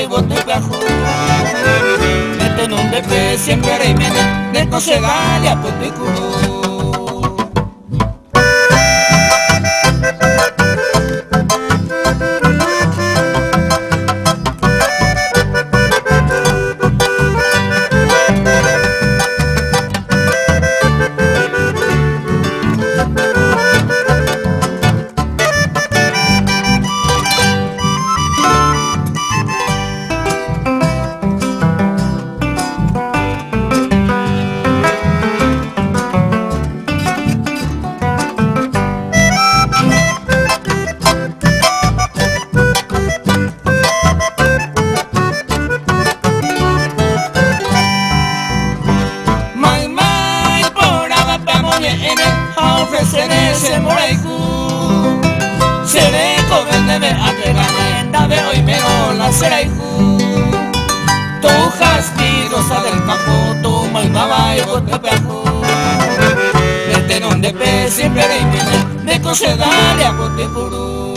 y bote bajo. Meten un DP siempre haré mene, de consegalia pote culo. Ofreceré moraiku seré covendeme atreganda de hoy mero la seraiku tu jaspi rosa del campo tu malmaba y botepeajo meten un DP siempre de cosedalia bote puru.